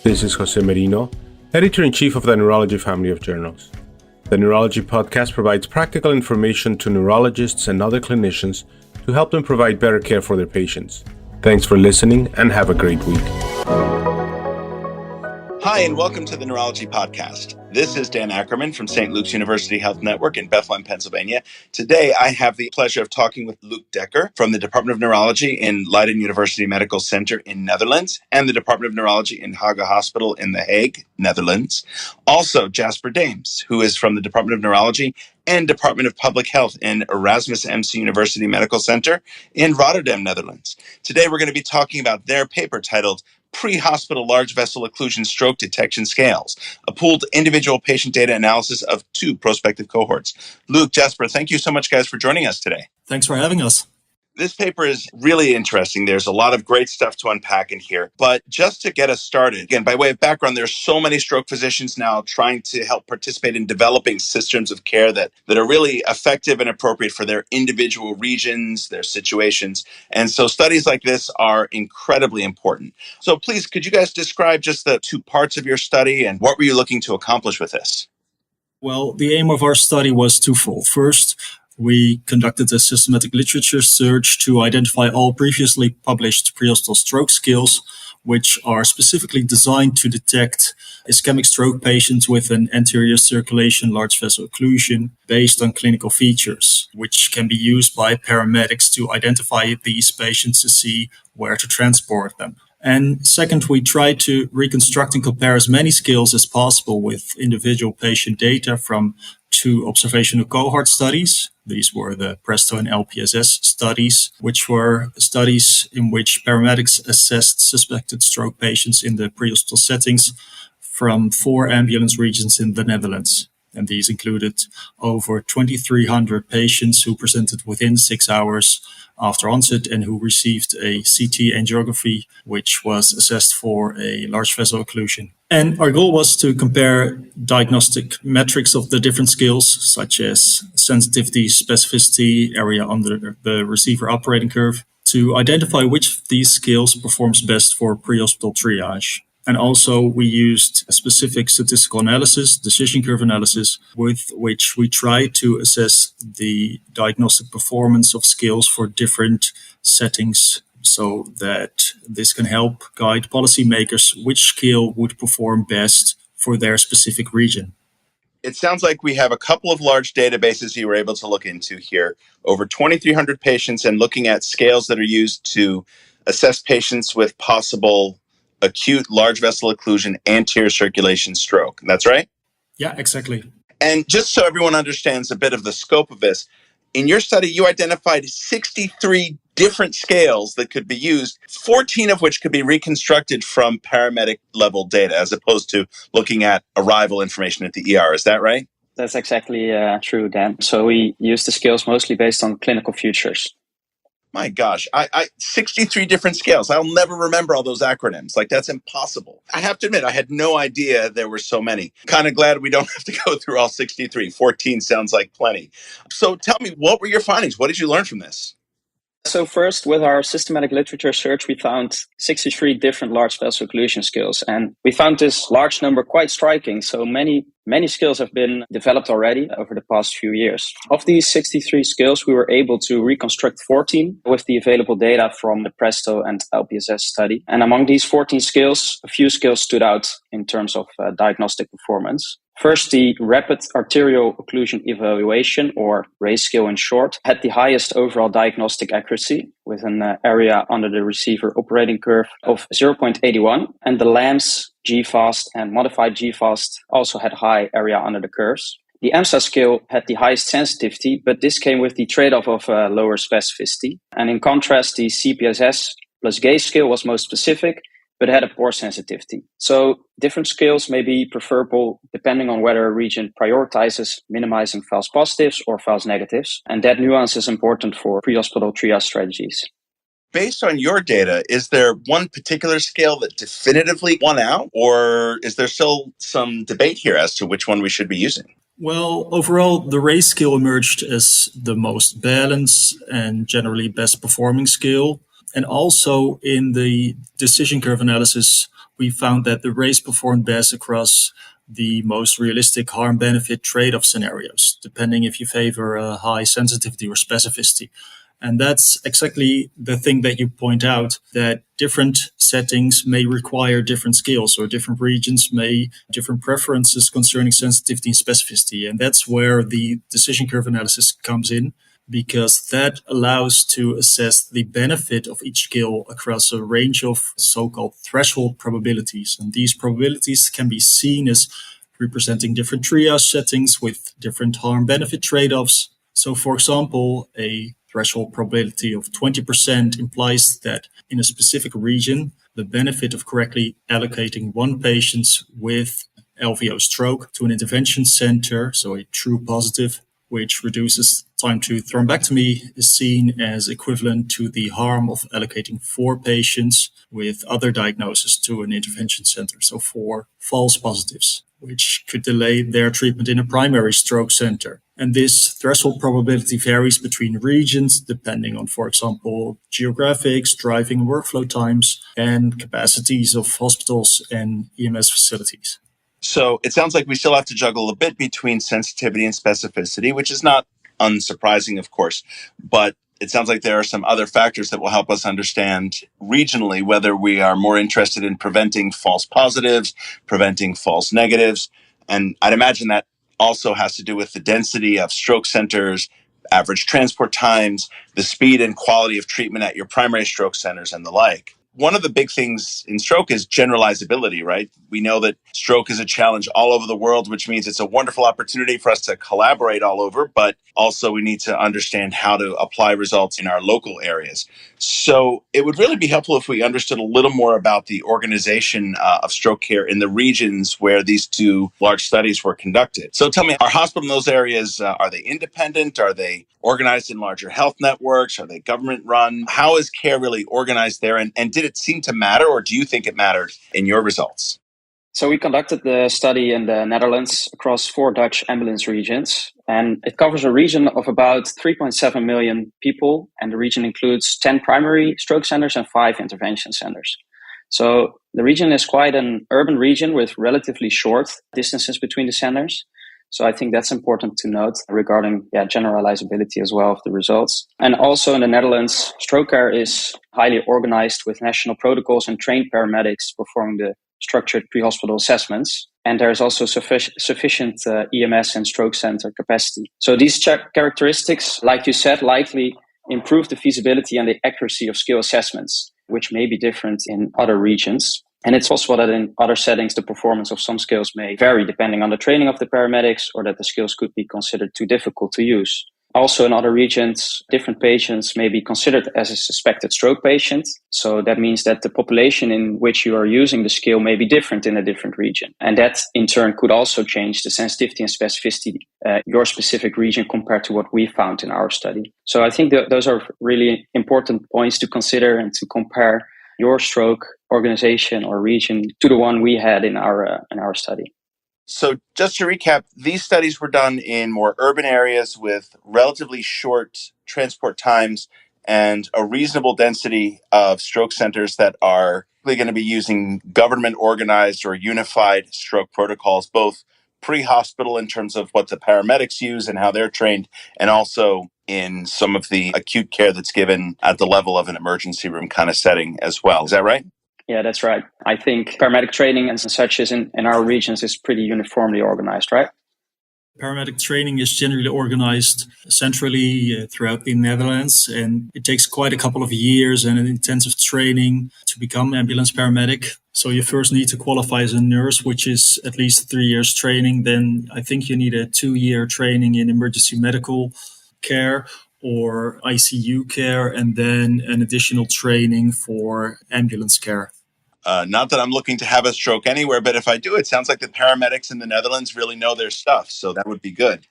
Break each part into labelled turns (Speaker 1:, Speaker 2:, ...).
Speaker 1: This is Jose Merino, Editor-in-Chief of the Neurology family of journals. The Neurology podcast provides practical information to neurologists and other clinicians to help them provide better care for their patients. Thanks for listening and have a great week.
Speaker 2: Hi, and welcome to the Neurology podcast. This is Dan Ackerman from St. Luke's University Health Network in Bethlehem, Pennsylvania. Today, I have the pleasure of talking with Luuk Dekker from the Department of Neurology in Leiden University Medical Center in Netherlands and the Department of Neurology in Haga Hospital in The Hague, Netherlands. Also, Jasper Daems, who is from the Department of Neurology and Department of Public Health in Erasmus MC University Medical Center in Rotterdam, Netherlands. Today, we're going to be talking about their paper titled Prehospital Large Vessel Occlusion Stroke Detection Scales, a pooled individual patient data analysis of 2 prospective cohorts. Luuk, Jasper, thank you so much, guys, for joining us today.
Speaker 3: Thanks for having us.
Speaker 2: This paper is really interesting. There's a lot of great stuff to unpack in here. But just to get us started, again, by way of background, there's so many stroke physicians now trying to help participate in developing systems of care that are really effective and appropriate for their individual regions, their situations. And so studies like this are incredibly important. So please, could you guys describe just the 2 parts of your study and what were you looking to accomplish with this?
Speaker 3: Well, the aim of our study was twofold. First, we conducted a systematic literature search to identify all previously published prehospital stroke scales, which are specifically designed to detect ischemic stroke patients with an anterior-circulation large vessel occlusion based on clinical features, which can be used by paramedics to identify these patients to see where to transport them. And second, we tried to reconstruct and compare as many scales as possible with individual patient data from 2 observational cohort studies. These were the PRESTO and LPSS studies, which were studies in which paramedics assessed suspected stroke patients in the prehospital settings from 4 ambulance regions in the Netherlands. And these included over 2,300 patients who presented within 6 hours after onset and who received a CT angiography, which was assessed for a large vessel occlusion. And our goal was to compare diagnostic metrics of the different scales, such as sensitivity, specificity, area under the receiver operating curve, to identify which of these scales performs best for prehospital triage. And also we used a specific statistical analysis, decision curve analysis, with which we tried to assess the diagnostic performance of scales for different settings so that this can help guide policymakers which scale would perform best for their specific region.
Speaker 2: It sounds like we have a couple of large databases you were able to look into here, over 2,300 patients, and looking at scales that are used to assess patients with possible acute large vessel occlusion anterior circulation stroke. That's right?
Speaker 3: Yeah, exactly.
Speaker 2: And just so everyone understands a bit of the scope of this, in your study, you identified 63 different scales that could be used, 14 of which could be reconstructed from paramedic level data, as opposed to looking at arrival information at the ER. Is that right?
Speaker 4: That's exactly true, Dan. So we use the scales mostly based on clinical features.
Speaker 2: My gosh, I 63 different scales. I'll never remember all those acronyms. Like, that's impossible. I have to admit, I had no idea there were so many. Kind of glad we don't have to go through all 63. 14 sounds like plenty. So tell me, what were your findings? What did you learn from this?
Speaker 4: So first, with our systematic literature search, we found 63 different large vessel occlusion scales. And we found this large number quite striking. So many scales have been developed already over the past few years. Of these 63 scales, we were able to reconstruct 14 with the available data from the PRESTO and LPSS study. And among these 14 scales, a few scales stood out in terms of diagnostic performance. First, the Rapid Arterial Occlusion Evaluation, or RACE scale in short, had the highest overall diagnostic accuracy with an area under the receiver operating curve of 0.81. And the LAMS, GFAST, and modified GFAST also had high area under the curves. The EMSA scale had the highest sensitivity, but this came with the trade-off of lower specificity. And in contrast, the CPSS plus GAZE scale was most specific, but had a poor sensitivity. So different scales may be preferable depending on whether a region prioritizes minimizing false positives or false negatives. And that nuance is important for prehospital triage strategies.
Speaker 2: Based on your data, is there one particular scale that definitively won out, or is there still some debate here as to which one we should be using?
Speaker 3: Well, overall, the RACE scale emerged as the most balanced and generally best performing scale. And also in the decision curve analysis, we found that the race performed best across the most realistic harm-benefit trade-off scenarios, depending if you favor a high sensitivity or specificity. And that's exactly the thing that you point out, that different settings may require different skills, or different regions may different preferences concerning sensitivity and specificity. And that's where the decision curve analysis comes in, because that allows to assess the benefit of each skill across a range of so-called threshold probabilities. And these probabilities can be seen as representing different triage settings with different harm-benefit trade-offs. So, for example, a threshold probability of 20% implies that in a specific region, the benefit of correctly allocating one patient with aLVO stroke to an intervention center, so a true positive, which reduces time to thrombectomy, is seen as equivalent to the harm of allocating 4 patients with other diagnoses to an intervention center, so 4 false positives, which could delay their treatment in a primary stroke center. And this threshold probability varies between regions depending on, for example, geographics, driving workflow times, and capacities of hospitals and EMS facilities.
Speaker 2: So it sounds like we still have to juggle a bit between sensitivity and specificity, which is not unsurprising, of course, but it sounds like there are some other factors that will help us understand regionally whether we are more interested in preventing false positives, preventing false negatives. And I'd imagine that also has to do with the density of stroke centers, average transport times, the speed and quality of treatment at your primary stroke centers, and the like. One of the big things in stroke is generalizability, right? We know that stroke is a challenge all over the world, which means it's a wonderful opportunity for us to collaborate all over, but also we need to understand how to apply results in our local areas. So it would really be helpful if we understood a little more about the organization of stroke care in the regions where these 2 large studies were conducted. So tell me, are hospitals in those areas, are they independent? Are they organized in larger health networks? Are they government run? How is care really organized there? And did it seem to matter, or do you think it mattered in your results?
Speaker 4: So we conducted the study in the Netherlands across 4 Dutch ambulance regions, and it covers a region of about 3.7 million people, and the region includes 10 primary stroke centers and 5 intervention centers. So the region is quite an urban region with relatively short distances between the centers. So I think that's important to note regarding generalizability as well of the results. And also in the Netherlands, stroke care is highly organized with national protocols and trained paramedics performing the structured pre-hospital assessments. And there is also sufficient EMS and stroke center capacity. So these characteristics, like you said, likely improve the feasibility and the accuracy of skill assessments, which may be different in other regions. And it's possible that in other settings, the performance of some skills may vary depending on the training of the paramedics, or that the skills could be considered too difficult to use. Also, in other regions, different patients may be considered as a suspected stroke patient. So that means that the population in which you are using the skill may be different in a different region. And that, in turn, could also change the sensitivity and specificity your specific region compared to what we found in our study. So I think those are really important points to consider and to compare your stroke organization or region to the one we had in our study.
Speaker 2: So just to recap, these studies were done in more urban areas with relatively short transport times and a reasonable density of stroke centers that are going to be using government organized or unified stroke protocols, both pre-hospital in terms of what the paramedics use and how they're trained, and also in some of the acute care that's given at the level of an emergency room kind of setting as well. Is that right?
Speaker 4: Yeah, that's right. I think paramedic training and such is in our regions is pretty uniformly organized, right?
Speaker 3: Paramedic training is generally organized centrally throughout the Netherlands, and it takes quite a couple of years and an intensive training to become ambulance paramedic. So you first need to qualify as a nurse, which is at least 3 years training. Then I think you need a 2-year training in emergency medical care or ICU care, and then an additional training for ambulance care.
Speaker 2: Not that I'm looking to have a stroke anywhere, but if I do, it sounds like the paramedics in the Netherlands really know their stuff. So that would be good.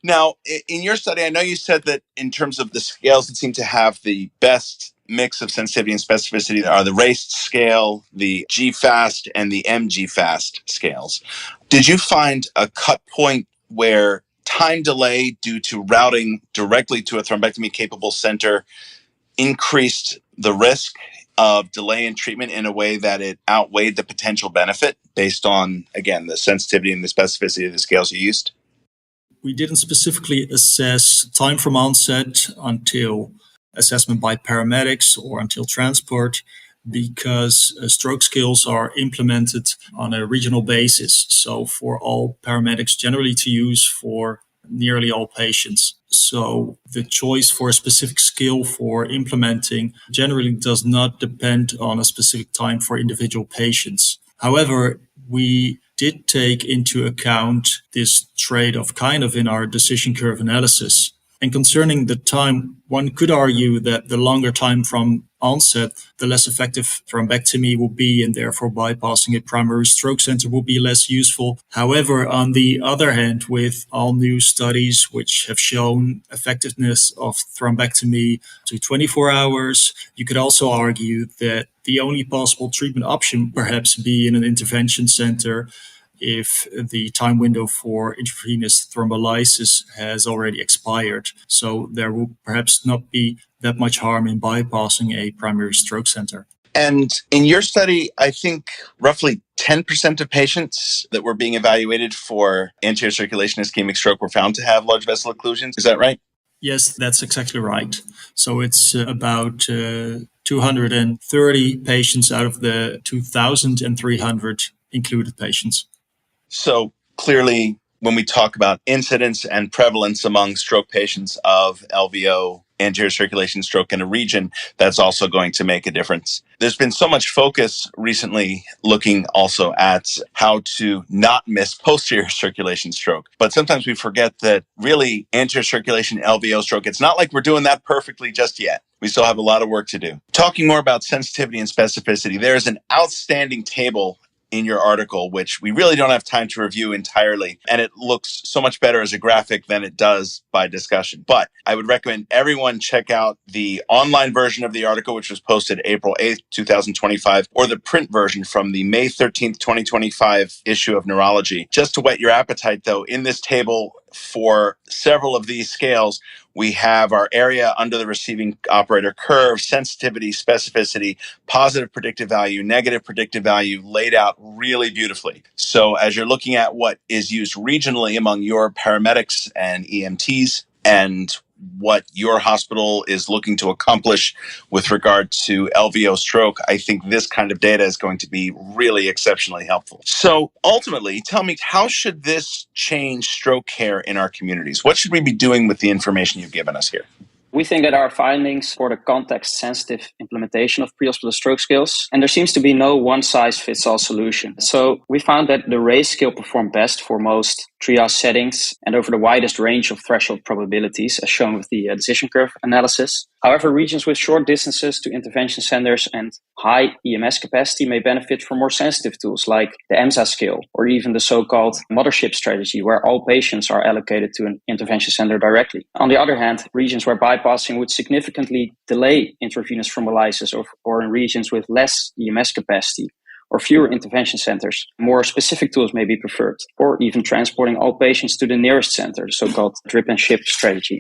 Speaker 2: Now, in your study, I know you said that in terms of the scales that seem to have the best mix of sensitivity and specificity are the RACE scale, the GFAST, and the MGFAST scales. Did you find a cut point where time delay due to routing directly to a thrombectomy capable center increased the risk of delay in treatment in a way that it outweighed the potential benefit based on, again, the sensitivity and the specificity of the scales you used?
Speaker 3: We didn't specifically assess time from onset until assessment by paramedics or until transport, because stroke skills are implemented on a regional basis. So for all paramedics generally to use for nearly all patients. So the choice for a specific skill for implementing generally does not depend on a specific time for individual patients. However, we did take into account this trade-off kind of in our decision curve analysis. And concerning the time, one could argue that the longer time from onset, the less effective thrombectomy will be, and therefore bypassing a primary stroke center will be less useful. However, on the other hand, with all new studies which have shown effectiveness of thrombectomy to 24 hours, you could also argue that the only possible treatment option perhaps be in an intervention center if the time window for intravenous thrombolysis has already expired. So there will perhaps not be that much harm in bypassing a primary stroke center.
Speaker 2: And in your study, I think roughly 10% of patients that were being evaluated for anterior circulation ischemic stroke were found to have large vessel occlusions. Is that right?
Speaker 3: Yes, that's exactly right. So it's about 230 patients out of the 2,300 included patients.
Speaker 2: So clearly, when we talk about incidence and prevalence among stroke patients of LVO, anterior circulation stroke in a region, that's also going to make a difference. There's been so much focus recently looking also at how to not miss posterior circulation stroke. But sometimes we forget that really anterior circulation LVO stroke, it's not like we're doing that perfectly just yet. We still have a lot of work to do. Talking more about sensitivity and specificity, there is an outstanding table in your article, which we really don't have time to review entirely. And it looks so much better as a graphic than it does by discussion. But I would recommend everyone check out the online version of the article, which was posted April 8th, 2025, or the print version from the May 13th, 2025 issue of Neurology. Just to whet your appetite, though, in this table for several of these scales, we have our area under the receiving operator curve, sensitivity, specificity, positive predictive value, negative predictive value laid out really beautifully. So as you're looking at what is used regionally among your paramedics and EMTs and what your hospital is looking to accomplish with regard to LVO stroke, I think this kind of data is going to be really exceptionally helpful. So ultimately, tell me, how should this change stroke care in our communities? What should we be doing with the information you've given us here?
Speaker 4: We think that our findings for the context-sensitive implementation of prehospital stroke skills, and there seems to be no one-size-fits-all solution. So we found that the RAISE scale performed best for most triage settings and over the widest range of threshold probabilities, as shown with the decision curve analysis. However, regions with short distances to intervention centers and high EMS capacity may benefit from more sensitive tools like the EMSA scale, or even the so-called mothership strategy, where all patients are allocated to an intervention center directly. On the other hand, regions where bypassing would significantly delay intravenous thrombolysis, or in regions with less EMS capacity or fewer intervention centers, more specific tools may be preferred, or even transporting all patients to the nearest center, the so-called drip and ship strategy.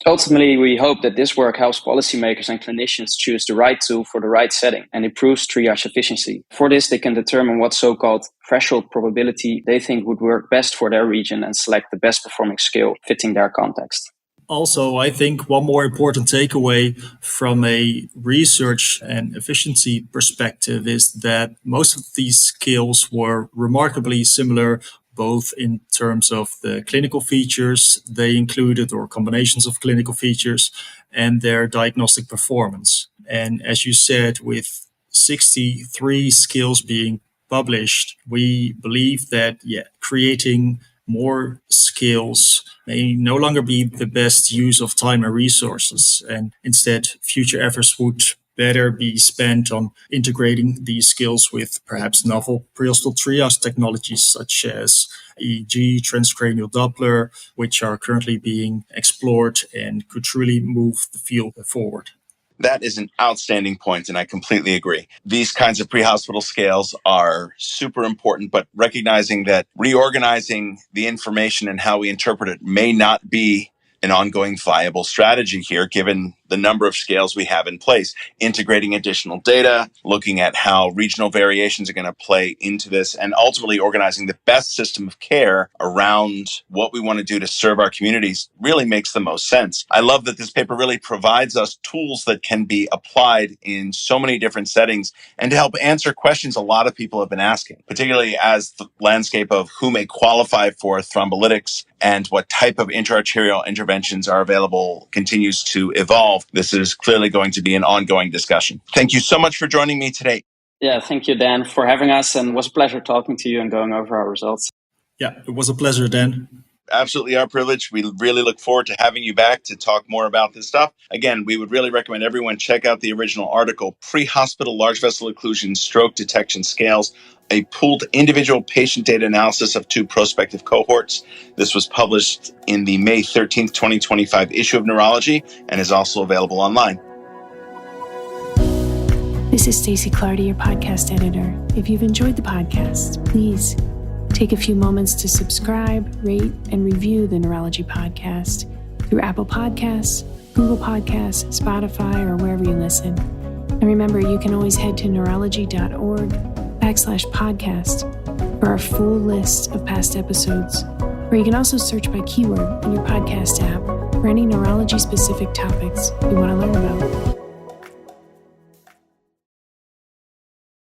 Speaker 4: Ultimately, we hope that this work helps policymakers and clinicians choose the right tool for the right setting and improves triage efficiency. For this, they can determine what so-called threshold probability they think would work best for their region and select the best performing skill fitting their context.
Speaker 3: Also, I think one more important takeaway from a research and efficiency perspective is that most of these skills were remarkably similar, both in terms of the clinical features they included or combinations of clinical features and their diagnostic performance. And as you said, with 63 skills being published, we believe that creating more skills may no longer be the best use of time and resources. And instead, future efforts would better be spent on integrating these skills with perhaps novel prehospital triage technologies such as EEG, transcranial Doppler, which are currently being explored and could truly move the field forward.
Speaker 2: That is an outstanding point, and I completely agree. These kinds of pre-hospital scales are super important, but recognizing that reorganizing the information and how we interpret it may not be an ongoing viable strategy here, given the number of scales we have in place, integrating additional data, looking at how regional variations are going to play into this, and ultimately organizing the best system of care around what we want to do to serve our communities really makes the most sense. I love that this paper really provides us tools that can be applied in so many different settings and to help answer questions a lot of people have been asking, particularly as the landscape of who may qualify for thrombolytics and what type of intra-arterial interventions are available continues to evolve. This is clearly going to be an ongoing discussion. Thank you so much for joining me today.
Speaker 4: Yeah, thank you, Dan, for having us, and it was a pleasure talking to you and going over our results.
Speaker 3: Yeah, it was a pleasure, Dan.
Speaker 2: Absolutely our privilege. We really look forward to having you back to talk more about this stuff. Again, we would really recommend everyone check out the original article, Prehospital Large Vessel Occlusion Stroke Detection Scales, a pooled individual patient data analysis of 2 prospective cohorts. This was published in the May 13th, 2025 issue of Neurology and is also available online.
Speaker 5: This is Stacey Clardy, your podcast editor. If you've enjoyed the podcast, please take a few moments to subscribe, rate, and review the Neurology Podcast through Apple Podcasts, Google Podcasts, Spotify, or wherever you listen. And remember, you can always head to neurology.org/podcast for our full list of past episodes. Or you can also search by keyword in your podcast app for any neurology-specific topics you want to learn about.